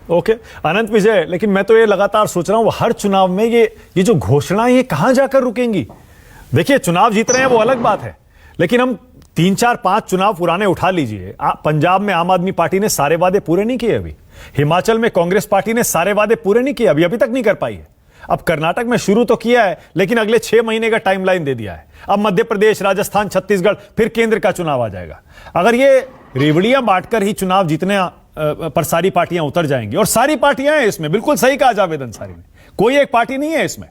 Okay अनंत विजय, लेकिन मैं तो ये लगातार सोच रहा हूं हर चुनाव में ये जो घोषणाएं ये कहां जाकर रुकेंगी। देखिए चुनाव जीत रहे हैं वो अलग बात है, लेकिन हम 3, 4, 5 चुनाव पुराने उठा लीजिए। पंजाब में आम आदमी पार्टी ने सारे वादे पूरे नहीं किए अभी, हिमाचल में कांग्रेस पार्टी ने सारे वादे पूरे नहीं किए अभी तक नहीं कर पाई है। अब कर्नाटक में शुरू तो किया है लेकिन अगले 6 महीने का टाइमलाइन दे दिया है। अब मध्य प्रदेश, राजस्थान, छत्तीसगढ़, फिर केंद्र का चुनाव आ जाएगा। अगर ये रेवड़ियां बांटकर ही चुनाव जीतने पर सारी पार्टियां उतर जाएंगी, और सारी पार्टियां हैं इसमें, बिल्कुल सही कहा जावेद अंसारी ने, कोई एक पार्टी नहीं है इसमें।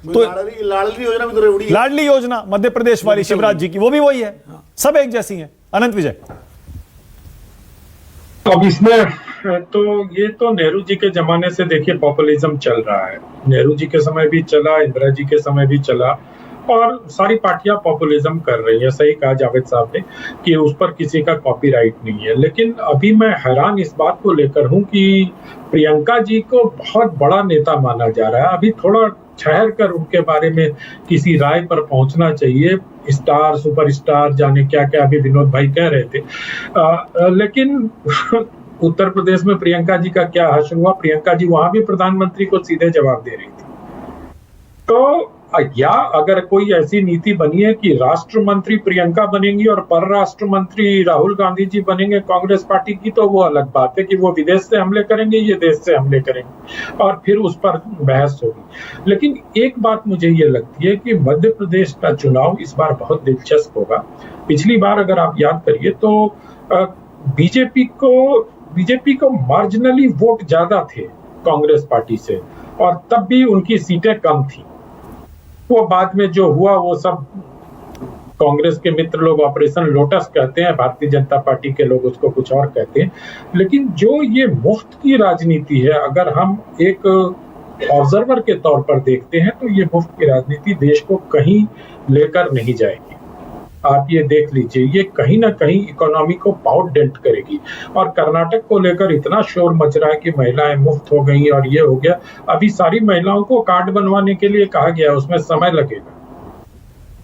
तो लाडली योजना भी तो रेवड़ी, लाडली योजना मध्य प्रदेश वाली शिवराज जी की, वो भी वही है, सब एक जैसी है। अनंत विजय, अब इसमें तो ये तो नेहरू जी के जमाने से देखिए पॉपुलिज्म चल रहा है। नेहरू जी के समय भी चला, इंदिरा जी के समय भी चला, और सारी पार्टियां पॉपुलिज्म कर रही है। सही कहा जावेद साहब ने कि उस पर किसी का कॉपीराइट नहीं है। लेकिन अभी मैं हैरान इस बात को लेकर हूं कि प्रियंका जी को बहुत बड़ा नेता माना जा रहा है। अभी थोड़ा ठहर कर उनके बारे में किसी राय पर पहुंचना चाहिए। स्टार, सुपरस्टार, जाने क्या क्या अभी विनोद भाई कह रहे थे। लेकिन उत्तर प्रदेश में प्रियंका जी का क्या हासिल हुआ? प्रियंका जी वहां भी प्रधानमंत्री को सीधे जवाब दे रही थी। तो या अगर कोई ऐसी नीति बनी है कि राष्ट्र मंत्री प्रियंका बनेंगी और परराष्ट्र मंत्री राहुल गांधी जी बनेंगे कांग्रेस पार्टी की, तो वो अलग बात है कि वो विदेश से हमले करेंगे, ये देश से हमले करेंगे, और फिर उस पर बहस होगी। लेकिन एक बात मुझे ये लगती है कि मध्य प्रदेश का चुनाव इस बार बहुत दिलचस्प होगा। पिछली बार अगर आप याद करिए तो बीजेपी को मार्जिनली वोट ज्यादा थे कांग्रेस पार्टी से, और तब भी उनकी सीटें कम थी। वो बाद में जो हुआ वो सब कांग्रेस के मित्र लोग ऑपरेशन लोटस कहते हैं, भारतीय जनता पार्टी के लोग उसको कुछ और कहते हैं। लेकिन जो ये मुफ्त की राजनीति है, अगर हम एक ऑब्जर्वर के तौर पर देखते हैं तो ये मुफ्त की राजनीति देश को कहीं लेकर नहीं जाएगी। आप ये देख लीजिए, ये कहीं ना कहीं इकोनॉमी को बहुत डेंट करेगी। और कर्नाटक को लेकर इतना शोर मच रहा है कि महिलाएं मुफ्त हो गई और ये हो गया। अभी सारी महिलाओं को कार्ड बनवाने के लिए कहा गया, उसमें समय लगेगा,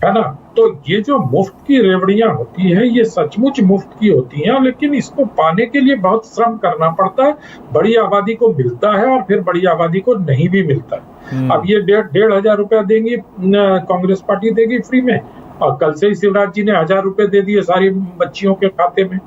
है ना। तो ये जो मुफ्त की रेवड़ियां होती हैं, ये सचमुच मुफ्त की होती हैं, लेकिन इसको पाने के लिए बहुत श्रम करना पड़ता है। बड़ी आबादी को मिलता है और फिर बड़ी आबादी को नहीं भी मिलता है। अब ये 1,500 रुपया देंगी, कांग्रेस पार्टी देगी फ्री में, और कल से ही शिवराज जी ने 1,000 रुपए दे दिए सारी बच्चियों के खाते में।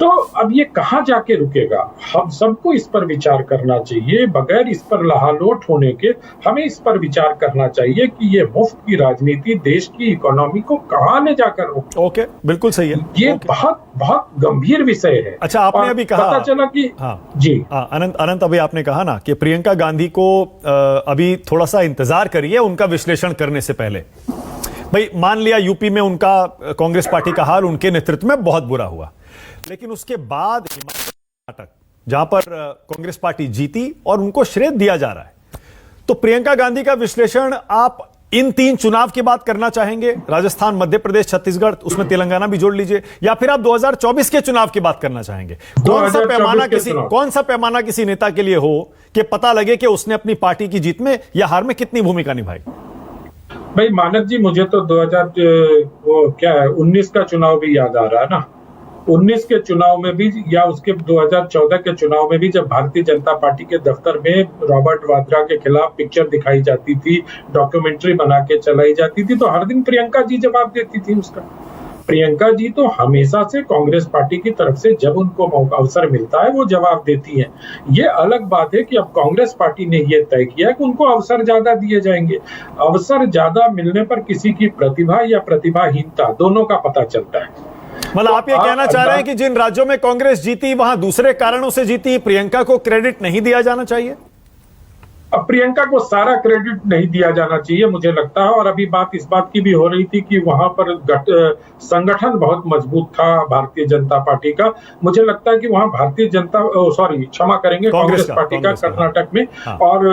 तो अब ये कहां जाके रुकेगा? हम सबको इस पर विचार करना चाहिए, बगैर इस पर लहालोट होने के हमें इस पर विचार करना चाहिए कि ये मुफ्त की राजनीति देश की इकोनॉमी को कहां ले जाकर रोके। ओके, बिल्कुल सही है। ये बहुत बहुत गंभीर विषय है। अच्छा, आपने अभी कहा, पता चला कि जी अनंत अभी आपने कहा ना कि प्रियंका गांधी को अभी थोड़ा सा इंतजार करिए उनका विश्लेषण करने से पहले। भाई मान लिया यूपी में उनका कांग्रेस पार्टी का हाल उनके नेतृत्व में बहुत बुरा हुआ, लेकिन उसके बाद हिमाचल, कर्नाटक, जहां पर कांग्रेस पार्टी जीती और उनको श्रेय दिया जा रहा है, तो प्रियंका गांधी का विश्लेषण आप इन 3 चुनाव की बात करना चाहेंगे? राजस्थान, मध्य प्रदेश, छत्तीसगढ़, उसमें तेलंगाना भी जोड़ लीजिए, या फिर आप 2024 के चुनाव की बात करना चाहेंगे? कौन सा पैमाना किसी नेता के लिए हो कि पता लगे कि उसने अपनी पार्टी की जीत में या हार में कितनी भूमिका निभाई? भाई मानक जी, मुझे तो 19 का चुनाव भी याद आ रहा है ना। 19 के चुनाव में भी, या उसके 2014 के चुनाव में भी, जब भारतीय जनता पार्टी के दफ्तर में रॉबर्ट वाड्रा के खिलाफ पिक्चर दिखाई जाती थी, डॉक्यूमेंट्री बना के चलाई जाती थी, तो हर दिन प्रियंका जी जवाब देती थी उसका। प्रियंका जी तो हमेशा से कांग्रेस पार्टी की तरफ से जब उनको अवसर मिलता है वो जवाब देती हैं। ये अलग बात है कि अब कांग्रेस पार्टी ने ये तय किया कि उनको अवसर ज्यादा दिए जाएंगे। अवसर ज्यादा मिलने पर किसी की प्रतिभा या प्रतिभाहीनता दोनों का पता चलता है। मतलब आप ये कहना चाह रहे हैं कि जिन राज्यों में कांग्रेस जीती वहां दूसरे कारणों से जीती, प्रियंका को क्रेडिट नहीं दिया जाना चाहिए? अब प्रियंका को सारा क्रेडिट नहीं दिया जाना चाहिए मुझे लगता है। और अभी बात इस बात की भी हो रही थी कि वहां पर संगठन बहुत मजबूत था भारतीय जनता पार्टी का। मुझे लगता है कि वहां क्षमा करेंगे, कांग्रेस पार्टी का कर्नाटक में, और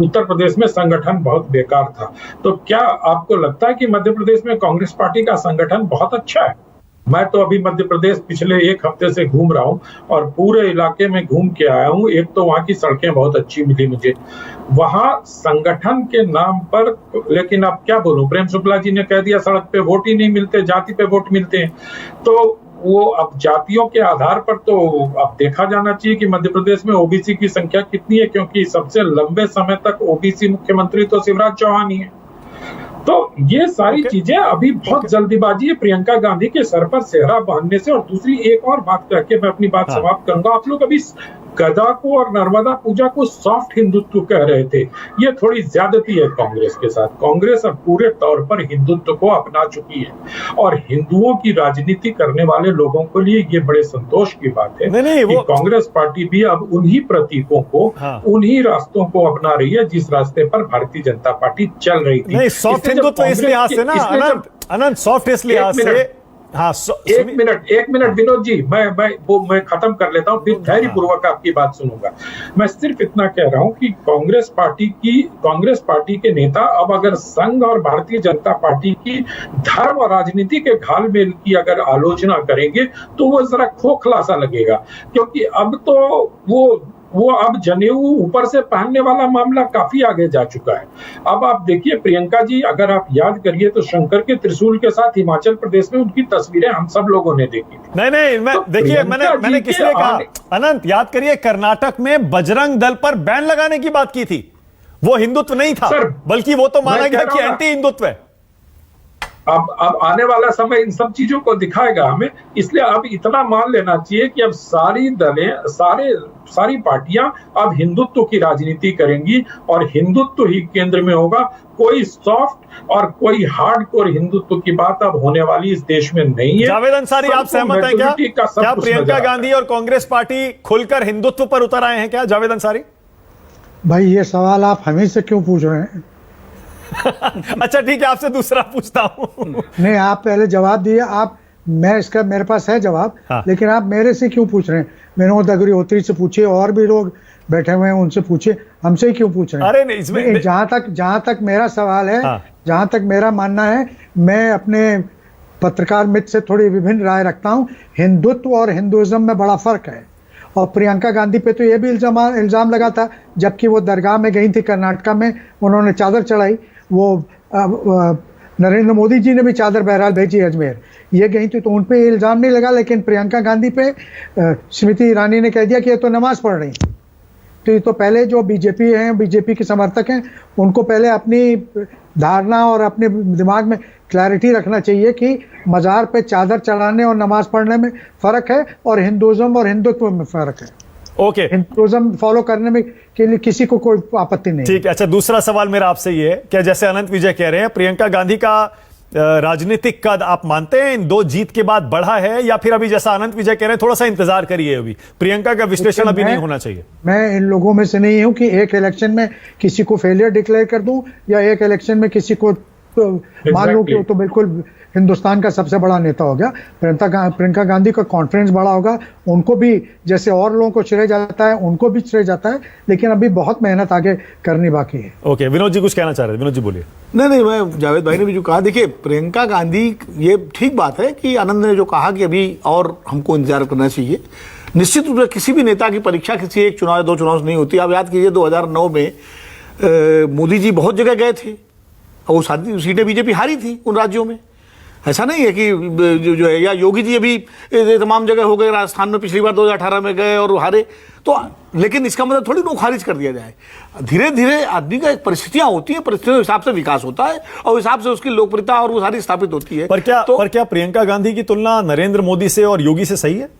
उत्तर प्रदेश में संगठन बहुत बेकार था। तो क्या आपको लगता है कि मध्य प्रदेश में कांग्रेस पार्टी का संगठन बहुत अच्छा है? मैं तो अभी मध्य प्रदेश पिछले 1 हफ्ते से घूम रहा हूँ और पूरे इलाके में घूम के आया हूँ। एक तो वहाँ की सड़कें बहुत अच्छी मिली मुझे, वहाँ संगठन के नाम पर। लेकिन अब क्या बोलूं, प्रेम शुक्ला जी ने कह दिया सड़क पे वोट ही नहीं मिलते, जाति पे वोट मिलते हैं। तो वो अब जातियों के आधार पर तो अब देखा जाना चाहिए कि मध्य प्रदेश में ओबीसी की संख्या कितनी है, क्योंकि सबसे लंबे समय तक ओबीसी मुख्यमंत्री तो शिवराज चौहान ही है। तो ये सारी चीजें अभी बहुत जल्दीबाजी है प्रियंका गांधी के सर पर सेहरा बांधने से। और दूसरी एक और बात करके मैं अपनी बात समाप्त करूंगा। आप लोग अभी गदा को और नर्मदा पूजा को सॉफ्ट हिंदुत्व कह रहे थे, ये थोड़ी ज्यादती है कांग्रेस के साथ। कांग्रेस अब पूरे तौर पर हिंदुत्व को अपना चुकी है और हिंदुओं की राजनीति करने वाले लोगों के लिए ये बड़े संतोष की बात है कि कांग्रेस पार्टी भी अब उन्हीं प्रतीकों को, उन्हीं रास्तों को अपना रही है जिस रास्ते पर भारतीय जनता पार्टी चल रही थी। नहीं, सॉफ्ट हिंदुत्व इस लिहाज से ना अनंत, सॉफ्ट इस लिहाज से। हाँ, एक मिनट विनोद जी, मैं खत्म कर लेता हूँ, फिर धैर्य पूर्वक आपकी बात सुनूंगा। मैं सिर्फ इतना कह रहा हूँ कि कांग्रेस पार्टी के नेता अब अगर संघ और भारतीय जनता पार्टी की धर्म और राजनीति के घालमेल की अगर आलोचना करेंगे तो वो जरा खोखला सा लगेगा, क्योंकि अब तो वो अब जनेऊ ऊपर से पहनने वाला मामला काफी आगे जा चुका है। अब आप देखिए प्रियंका जी, अगर आप याद करिए तो शंकर के त्रिशूल के साथ हिमाचल प्रदेश में उनकी तस्वीरें हम सब लोगों ने देखी थी। नहीं, देखिए मैंने किस लिए कहा अनंत, याद करिए कर्नाटक में बजरंग दल पर बैन लगाने की बात की थी। वो हिंदुत्व नहीं था बल्कि वो तो माना गया कि एंटी हिंदुत्व है। अब आने वाला समय इन सब चीजों को दिखाएगा हमें, इसलिए अब इतना मान लेना चाहिए कि अब सारी दलें, सारी पार्टियां अब हिंदुत्व की राजनीति करेंगी और हिंदुत्व ही केंद्र में होगा। कोई सॉफ्ट और कोई हार्डकोर हिंदुत्व की बात अब होने वाली इस देश में नहीं है। जावेद अंसारी, आप सहमत हैं क्या प्रियंका गांधी और कांग्रेस पार्टी खुलकर हिंदुत्व पर उतर आए हैं क्या? जावेद अंसारी भाई, ये सवाल आप हमें से क्यों पूछ रहे हैं? अच्छा ठीक है, आपसे दूसरा पूछता हूं। नहीं, आप पहले जवाब दिए। इसका मेरे पास है जवाब, लेकिन आप मेरे से क्यों पूछ रहे हैं? विनोद अग्निहोत्री से पूछिए, और भी लोग बैठे हुए हैं उनसे पूछिए, हमसे ही क्यों पूछ रहे हैं? अरे नहीं, इसमें जहां तक मेरा सवाल है, जहां तक मेरा मानना है, मैं अपने पत्रकार मित्र से थोड़ी विभिन्न राय रखता हूं। हिंदुत्व और हिंदुइज्म में बड़ा फर्क है। और प्रियंका गांधी पे तो ये भी इल्जाम लगा था, जबकि वो दरगाह में गई थी कर्नाटका में, उन्होंने चादर चढ़ाई। वो नरेंद्र मोदी जी ने भी चादर बहरहाल भेजी अजमेर, ये गई थी, तो उन पे इल्जाम नहीं लगा। लेकिन प्रियंका गांधी पे स्मृति ईरानी ने कह दिया कि ये तो नमाज पढ़ रही। तो ये तो पहले जो बीजेपी के समर्थक हैं, उनको पहले अपनी धारणा और अपने दिमाग में क्लैरिटी रखना चाहिए कि मजार पे चादर चढ़ाने और नमाज पढ़ने में फर्क है और हिंदुइज्म और हिंदुत्व में फर्क है। ओके, हिंदुइज्म फॉलो करने में के लिए किसी को कोई आपत्ति नहीं। ठीक है। अच्छा, दूसरा सवाल मेरा आपसे ये है, क्या जैसे अनंत विजय कह रहे हैं प्रियंका गांधी का राजनीतिक कद आप मानते हैं इन दो जीत के बाद बढ़ा है, या फिर अभी जैसा अनंत विजय कह रहे हैं थोड़ा सा इंतजार करिए, अभी प्रियंका का विश्लेषण अभी नहीं होना चाहिए? मैं इन लोगों में से नहीं हूं कि एक इलेक्शन में किसी को फेलियर डिक्लेयर कर दूं या एक इलेक्शन में किसी को मान लूं कि वो तो बिल्कुल हिंदुस्तान का सबसे बड़ा नेता हो गया। प्रियंका गांधी का कॉन्फिडेंस बड़ा होगा, उनको भी जैसे और लोगों को श्रेय जाता है, उनको भी श्रेय जाता है, लेकिन अभी बहुत मेहनत आगे करनी बाकी है। ओके, विनोद जी कुछ कहना चाह रहे थे, विनोद जी बोलिए। नहीं, मैं जावेद भाई ने भी जो कहा, देखिए प्रियंका गांधी, ये ठीक बात है कि आनंद ने जो कहा कि अभी और हमको इंतजार करना चाहिए। निश्चित रूप से किसी भी नेता की परीक्षा किसी एक चुनाव या दो चुनाव से नहीं होती। आप याद कीजिए 2009 में मोदी जी बहुत जगह गए थे और वो सारी सीटें बीजेपी हारी थी उन राज्यों में। ऐसा नहीं है कि जो है, या योगी जी अभी तमाम जगह हो गए, राजस्थान में पिछली बार 2018 में गए और हारे, तो लेकिन इसका मतलब थोड़ी नो खारिज कर दिया जाए। धीरे धीरे आदमी का एक परिस्थितियां होती हैं, परिस्थितियों के हिसाब से विकास होता है और हिसाब से उसकी लोकप्रियता और वो सारी स्थापित होती है। पर क्या प्रियंका गांधी की तुलना नरेंद्र मोदी से और योगी से सही है?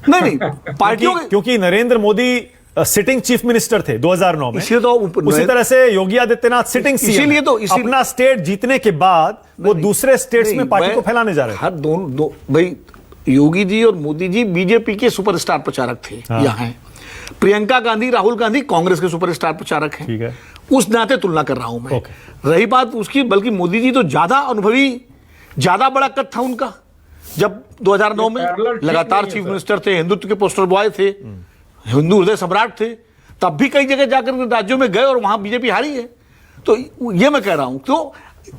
नहीं, पार्टियों क्योंकि Narendra Modi sitting chief minister थे 2009 में, इसलिए तो उसी तरह से योगी आदित्यनाथ सिटिंग सीएम, अपना स्टेट जीतने के बाद वो दूसरे स्टेट्स में पार्टी को फैलाने जा रहे हैं। हर दोनों भाई, योगी जी और मोदी जी बीजेपी के सुपरस्टार प्रचारक थे, यहाँ हैं। प्रियंका गांधी, राहुल गांधी कांग्रेस के सुपरस्टार प्रचारक हैं। ठीक है, उस नाते तुलना कर रहा हूं मैं। रही बात उसकी, बल्कि मोदी जी तो ज्यादा अनुभवी, ज्यादा बड़ा कद था उनका। जब 2009 में लगातार चीफ मिनिस्टर थे, हिंदुत्व के पोस्टर बॉय थे, हिंदू हृदय सम्राट थे, तब भी कई जगह जाकर राज्यों में गए और वहां बीजेपी हारी है। तो ये मैं कह रहा हूं। तो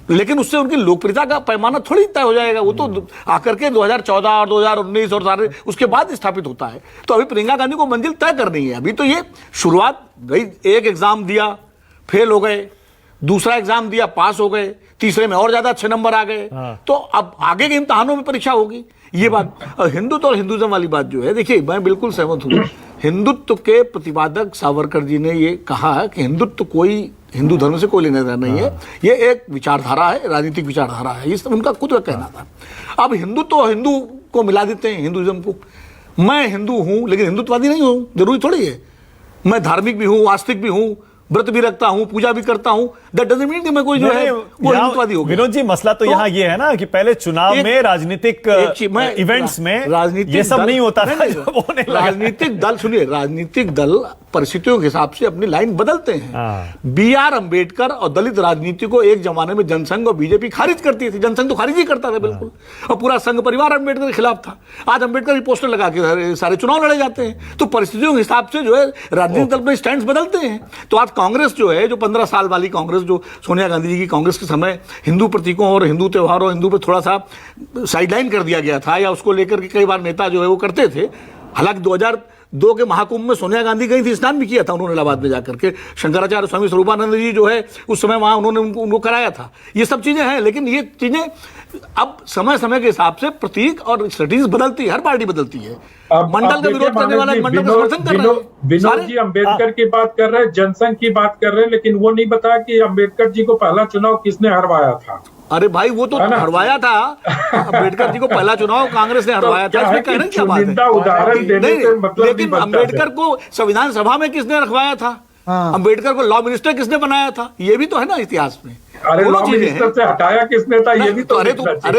लेकिन उससे उनकी लोकप्रियता का पैमाना थोड़ी तय हो जाएगा। वो तो आकर के 2014 और 2019 और सारे उसके बाद स्थापित होता है। तो अभी प्रियंका गांधी को मंजिल तय करनी है। अभी तो ये शुरुआत गई, एक एग्जाम दिया, फेल हो गए, दूसरा एग्जाम दिया, पास हो गए, तीसरे में और ज्यादा अच्छे नंबर आ गए। तो अब आगे के इम्तिहानों में परीक्षा होगी। ये बात हिंदुत्व और हिंदुइज्म वाली बात जो है, देखिए मैं बिल्कुल सहमत हूँ। हिंदुत्व के प्रतिपादक सावरकर जी ने ये कहा कि हिंदुत्व कोई हिंदू धर्म से कोई लेना देना नहीं है, ये एक विचारधारा है, राजनीतिक विचारधारा है, ये उनका खुद का कहना था। अब हिंदुत्व और हिंदू को मिला देते हैं, हिंदुइज्म को। मैं हिंदू हूं लेकिन हिंदुत्ववादी नहीं हूं, जरूरी थोड़ी है। मैं धार्मिक भी हूं, आस्तिक भी हूं, व्रत भी रखता हूं, पूजा भी करता हूं। दैट डजंट मीन कि मैं कोई जो है वो हिंदुत्ववादी हो गया। विनोद जी, मसला तो यहाँ ये है ना कि पहले चुनाव में राजनीतिक इवेंट्स में ये सब नहीं होता था। राजनीतिक दल, सुनिए, राजनीतिक दल परिस्थितियों के हिसाब से अपनी लाइन बदलते हैं। बी.आर. अंबेडकर और दलित राजनीति को एक जमाने में जनसंघ और बीजेपी खारिज करती थी, जनसंघ तो खारिज ही करता था बिल्कुल, और पूरा संघ परिवार अंबेडकर के खिलाफ था। आज अंबेडकर की पोस्टर लगा के सारे चुनाव लड़े जाते हैं। तो परिस्थितियों के हिसाब से जो है राजनीतिक दल अपने स्टैंड बदलते हैं। तो आज कांग्रेस जो है, जो 15 साल वाली कांग्रेस, जो सोनिया गांधी जी की कांग्रेस के समय हिंदू प्रतीकों और हिंदू त्योहारों, हिंदू पर थोड़ा सा साइडलाइन कर दिया गया था, या उसको लेकर के कई बार नेता जो है वो करते थे। हालांकि 2002 के महाकुंभ में सोनिया गांधी गई थी, स्नान भी किया था उन्होंने इलाहाबाद में जाकर के। शंकराचार्य स्वामी स्वरूपानंद जी जो है उस समय वहां उन्होंने उनको कराया था। ये सब चीजें हैं, लेकिन ये चीजें अब समय समय के हिसाब से प्रतीक और स्ट्रेटजीज बदलती है, हर पार्टी बदलती है। मंडल का विरोध करने वाला मंडल का समर्थन कर रहे हैं। विनोद जी अंबेडकर की बात कर रहे हैं, जनसंघ की बात कर रहे हैं, लेकिन वो नहीं बताया कि अंबेडकर जी को पहला चुनाव किसने हरवाया था। अरे भाई, वो तो हरवाया था अंबेडकर जी को, पहला चुनाव कांग्रेस ने हरवाया था। इसमें कहने क्या बात है? उदाहरण देने से मतलब लेकिन अंबेडकर को संविधान सभा में किसने रखवाया था? अंबेडकर को लॉ मिनिस्टर किसने बनाया था? ये भी तो है ना इतिहास में। अरे लॉ मिनिस्टर से हटाया किसने था? ये भी तो अरे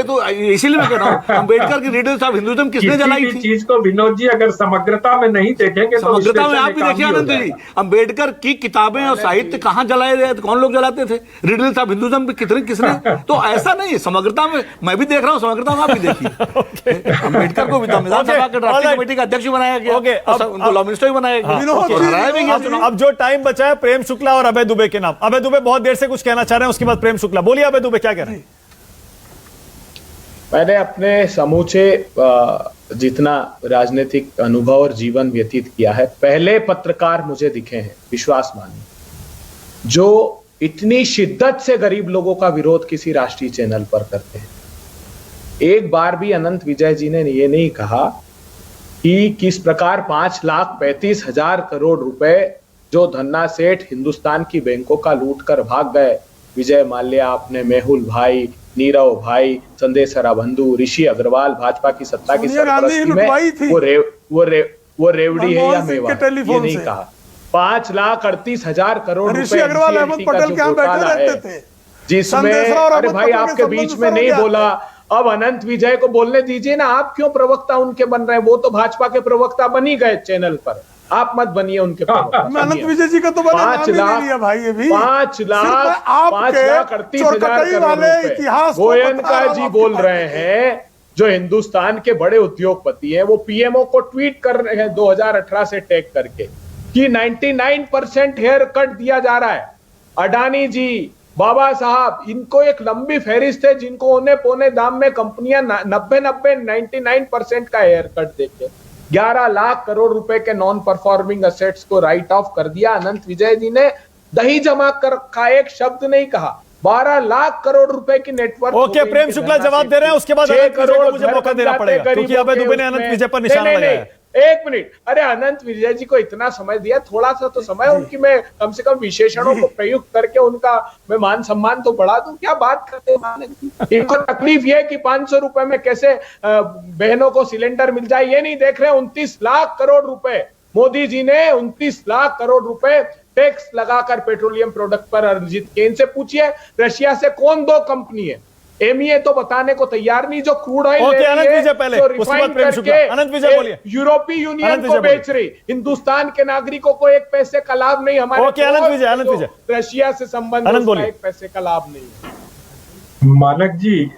तो इसीलिए मैं कह रहा हूँ, अंबेडकर की रीडर्स ऑफ हिंदुइज्म किसने जलाई थी? चीज को विनोद जी अगर समग्रता में नहीं देखेंगे, समग्रता में आप भी देखिए आनंद जी, अंबेडकर की किताबें और साहित्य कहाँ जलाए गए, कौन लोग जलाते थे? रीडर्स ऑफ हिंदुइज्म किसने? तो ऐसा नहीं है, समग्रता में मैं भी देख रहा हूँ, समग्रता में आप भी देखिए। अंबेडकर को विधान सभा के ड्राफ्टिंग कमेटी का अध्यक्ष बनाया गया, उनको लॉ मिनिस्टर भी बनाया गया। अब जो टाइम बचा है प्रेम शुक्ला और अभय दुबे के नाम। अभय दुबे बहुत देर से कुछ कहना चाह रहे हैं, उसके बाद प्रेम शुक्ला। बोलिए अभय दुबे, क्या कह रहे हैं? मैंने अपने समूचे जितना राजनीतिक अनुभव और जीवन व्यतीत किया है, पहले पत्रकार मुझे दिखे हैं, विश्वास मानिए, जो इतनी शिद्दत से गरीब लोगों का विरोध किसी राष्ट्रीय चैनल पर करते हैं। एक बार भी अनंत विजय जी ने ये नहीं कहा कि किस प्रकार 5,35,000 करोड़ रुपए जो धन्ना सेठ हिंदुस्तान की बैंकों का लूट कर भाग गए, विजय माल्या, आपने मेहुल भाई, नीरव भाई, संदेश बंधु, ऋषि अग्रवाल, भाजपा की सत्ता की सरपरस्ती में वो रेवड़ी है या मेवा, ये नहीं कहा। 5,38,000 करोड़ रुपए जिसमें, अरे भाई आपके बीच में नहीं बोला, अब अनंत विजय को बोलने दीजिए ना। आप क्यों प्रवक्ता उनके बन रहे हैं? वो तो भाजपा के प्रवक्ता बनी गए चैनल पर, आप मत बनिए उनके प्रवक्ता। अनंत विजय जी का तो 5,38,000 करोड़ गोयनका जी बोल रहे हैं, जो हिंदुस्तान के बड़े उद्योगपति हैं, वो पीएमओ को ट्वीट कर रहे हैं 2018 से टैग करके कि 99% हेयर कट दिया जा रहा है। अडानी जी, बाबा साहब, इनको एक लंबी फहरिस्त है जिनको औने पौने दाम में कंपनियां 99% का हेयर कट देके 11 लाख करोड़ रुपए के नॉन परफॉर्मिंग असेट्स को राइट ऑफ कर दिया। अनंत विजय जी ने दही जमा कर रखा, एक शब्द नहीं कहा। 12 लाख करोड़ रुपए की नेटवर्क। ओके, प्रेम शुक्ला जवाब दे रहे हैं, उसके बाद 6 करोड़ मुझे मौका देना पड़ेगा क्योंकि अभय दुबे ने अनंत विजय पर निशाना लगाया। एक मिनट, अरे अनंत विजय जी को इतना समय दिया, थोड़ा सा तो समय उनकी मैं कम से कम विशेषणों को प्रयुक्त करके उनका मैं मान सम्मान तो बढ़ा दूं। क्या बात करते हैं? इनको तकलीफ ये कि 500 रुपए में कैसे बहनों को सिलेंडर मिल जाए, ये नहीं देख रहे। 29 लाख करोड़ रुपए मोदी जी ने 29 लाख करोड़ रुपए टैक्स लगाकर पेट्रोलियम प्रोडक्ट पर अर्जित किए। इनसे पूछिए रशिया से कौन दो कंपनी है, एमईए तो बताने को तैयार नहीं, जो क्रूड ऑयल यूरोपीय यूनियन को बेच रही, हिंदुस्तान के नागरिकों को एक पैसे का लाभ नहीं, हमारे रशिया से संबंध एक पैसे का लाभ नहीं। मानक जी,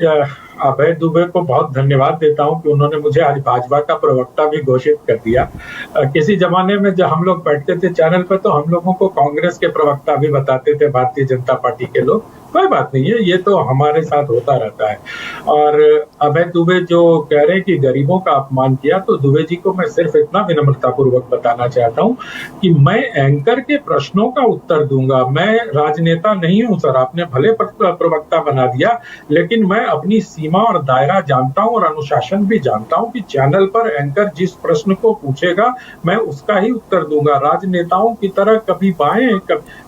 अभय दुबे को बहुत धन्यवाद देता हूं कि उन्होंने मुझे आज भाजपा का प्रवक्ता भी घोषित कर दिया। किसी जमाने में जब हम लोग बैठते थे चैनल पर तो हम लोगों को कांग्रेस के प्रवक्ता भी बताते थे, भारतीय जनता पार्टी के लोग। कोई बात नहीं है, ये तो हमारे साथ होता रहता है। और अभय दुबे जो कह रहे हैं कि गरीबों का अपमान किया, तो दुबे जी को मैं सिर्फ इतना विनम्रता पूर्वक बताना चाहता हूं कि मैं एंकर के प्रश्नों का उत्तर दूंगा। मैं राजनेता नहीं हूं सर, आपने भले प्रवक्ता बना दिया, लेकिन मैं अपनी सीमा और दायरा जानता हूं और अनुशासन भी जानता हूं कि चैनल पर एंकर जिस प्रश्न को पूछेगा मैं उसका ही उत्तर दूंगा। राजनेताओं की तरह कभी बाएं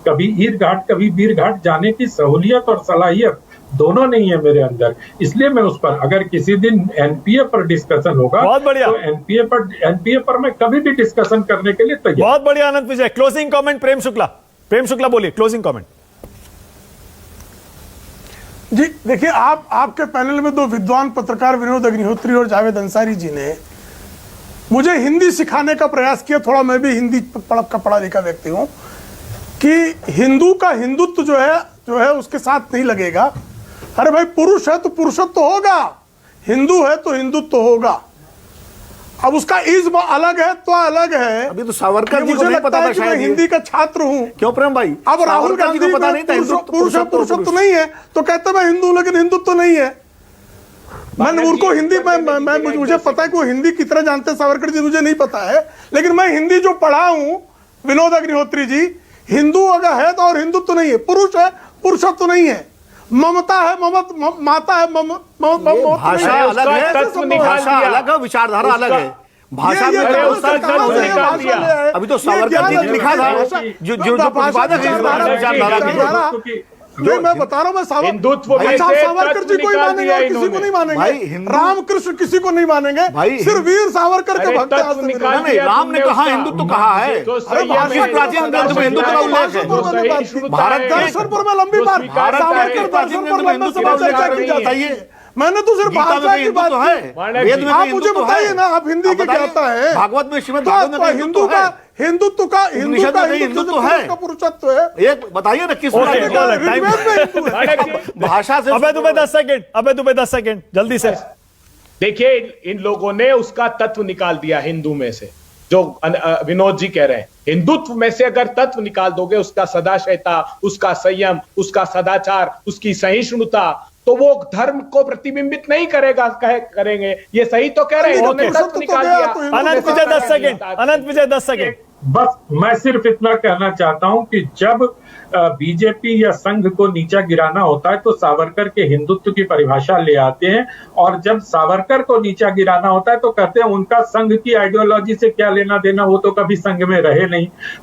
कभी ईर घाट कभी बीर घाट जाने की सहूलियत और सलाहियत दोनों नहीं है मेरे अंदर। इसलिए मैं उस पर अगर किसी दिन एनपीए पर डिस्कशन होगा बहुत बढ़िया। तो एनपीए पर मैं कभी भी डिस्कशन करने के लिए तैयार। बहुत बढ़िया आनंद विजय। क्लोजिंग कमेंट प्रेम शुक्ला बोलिए, क्लोजिंग कमेंट। जी देखिए, आपके पैनल में दो विद्वान पत्रकार विनोद अग्निहोत्री और जावेद अंसारी जी ने मुझे हिंदी सिखाने का प्रयास किया। थोड़ा मैं भी हिंदी पढ़ा लिखा व्यक्ति हूं कि हिंदू का हिंदुत्व जो है उसके साथ नहीं लगेगा। अरे भाई, पुरुष है तो पुरुषत्व होगा, हिंदू है तो हिंदुत्व होगा। अब उसका इज्म अलग है तो अलग है। अभी तो सावरकर जी को मुझे नहीं लगता पता है था कि मैं शायद ये। हिंदी का छात्र हूं। क्यों प्रेम भाई? अब राहुल सावरकर जी गांधी को पता नहीं था पुरुषत्व नहीं है तो कहते मैं हिंदू, लेकिन हिंदुत्व नहीं है। मैंने उनको हिंदी में मुझे पता है कि वो हिंदी कितना जानते हैं सावरकर जी, मुझे नहीं पता है। लेकिन मैं हिंदी जो पढ़ा हूं, विनोद अग्निहोत्री जी, हिंदू अगर है तो और हिंदुत्व नहीं है, पुरुष है पुरुषत्व नहीं है, ममता है माता है भाषा अलग है, भाषा अलग है, विचारधारा अलग है। भाषा में अभी तो सावरकर जी ने लिखा था जो प्रतिपादक है विचारधारा की। जो मैं बता रहा हूँ, मैं हिंदुत्व अच्छा, सावरकर जी को ही मानेंगे और किसी को नहीं मानेंगे। रामकृष्ण किसी को नहीं मानेंगे, सिर्फ वीर सावरकर के भक्त। नहीं, राम ने कहा हिंदुत्व कहा है। अरे प्राचीन ग्रंथ में हिंदुत्व का उल्लेख है। भारत दर्शन पर मैं लंबी बात, सावरकर दर्शन पर लंबे समय चर्चा की जाती है। मैंने तो सिर्फ भाषा की बात की। आप मुझे बताइए ना, आप हिंदी के क्या आता है? भागवत में श्रीमद् भागवत में हिंदुत्व का पुरुषत्व है। एक बताइए ना किस भाषा से। अबे तुम्हें 10 सेकंड जल्दी से। देखिए, इन लोगों ने उसका तत्व निकाल दिया हिंदू में से, जो विनोद जी कह रहे हैं। हिंदुत्व में से अगर तत्व निकाल दोगे, उसका सदाशयता, उसका संयम, उसका सदाचार, उसकी सहिष्णुता, तो वो धर्म को प्रतिबिंबित नहीं करेंगे। ये सही तो कह रहे हैं, इन्होंने तत्व निकाल दिया। अनंत विजय 10 सेकंड। बस मैं सिर्फ इतना कहना चाहता हूं कि जब बीजेपी या संघ को नीचा गिराना होता है तो सावरकर के हिंदुत्व की परिभाषा ले आते हैं, और जब सावरकर को नीचा गिराना होता है तो कहते हैं उनका संघ की आइडियोलॉजी से क्या लेना देना, वो तो कभी संघ में रहे नहीं।